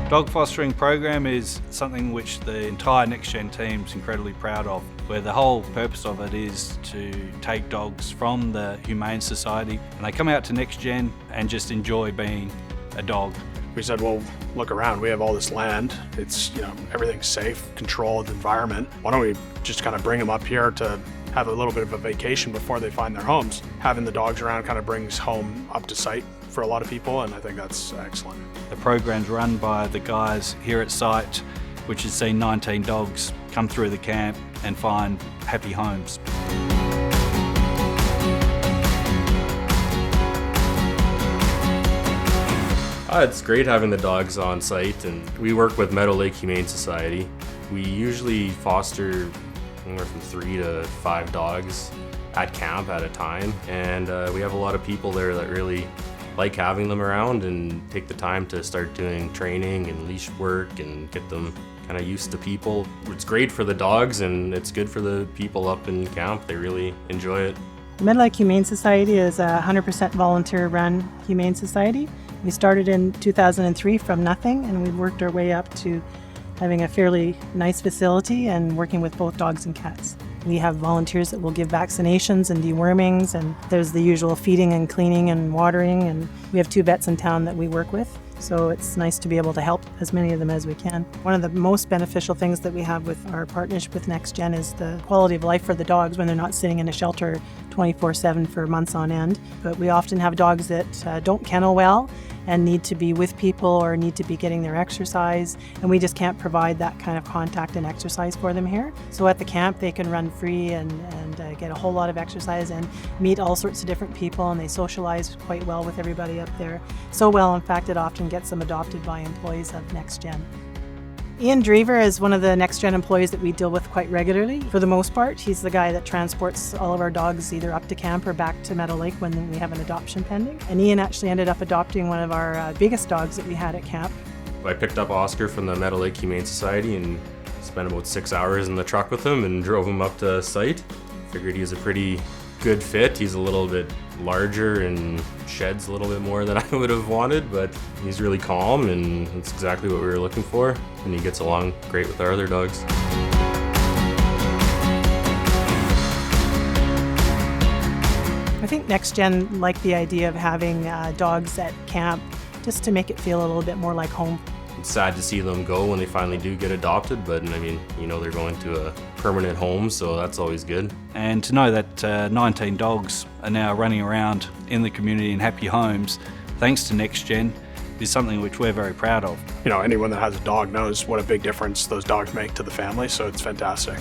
Dog fostering program is something which the entire NexGen team is incredibly proud of, where the whole purpose of it is to take dogs from the Humane Society and they come out to NexGen and just enjoy being a dog. We said, well, look around, we have all this land, it's, everything's safe, controlled environment. Why don't we just kind of bring them up here to have a little bit of a vacation before they find their homes. Having the dogs around kind of brings home up to sight for a lot of people, and I think that's excellent. The program's run by the guys here at site, which has seen 19 dogs come through the camp and find happy homes. It's great having the dogs on site, and we work with Meadow Lake Humane Society. We usually foster anywhere from 3 to 5 dogs at camp at a time, and we have a lot of people there that really like having them around and take the time to start doing training and leash work and get them kind of used to people. It's great for the dogs and it's good for the people up in camp. They really enjoy it. Meadow Lake Humane Society is a 100% volunteer-run humane society. We started in 2003 from nothing, and we've worked our way up to having a fairly nice facility and working with both dogs and cats. We have volunteers that will give vaccinations and dewormings, and there's the usual feeding and cleaning and watering, and we have 2 vets in town that we work with. So it's nice to be able to help as many of them as we can. One of the most beneficial things that we have with our partnership with NexGen is the quality of life for the dogs when they're not sitting in a shelter 24/7 for months on end. But we often have dogs that don't kennel well and need to be with people or need to be getting their exercise, and we just can't provide that kind of contact and exercise for them here. So at the camp they can run free and get a whole lot of exercise and meet all sorts of different people, and they socialize quite well with everybody up there. So well, in fact, it often gets them adopted by employees of NexGen. Ian Drever is one of the NexGen employees that we deal with quite regularly. For the most part, he's the guy that transports all of our dogs either up to camp or back to Meadow Lake when we have an adoption pending. And Ian actually ended up adopting one of our biggest dogs that we had at camp. I picked up Oscar from the Meadow Lake Humane Society and spent about 6 hours in the truck with him and drove him up to site. Figured he was a pretty good fit. He's a little bit larger and sheds a little bit more than I would have wanted, but he's really calm and that's exactly what we were looking for, and he gets along great with our other dogs. I think NexGen liked the idea of having dogs at camp just to make it feel a little bit more like home. It's sad to see them go when they finally do get adopted, but I mean, they're going to a permanent home, so that's always good. And to know that 19 dogs are now running around in the community in happy homes, thanks to NexGen, is something which we're very proud of. Anyone that has a dog knows what a big difference those dogs make to the family, so it's fantastic.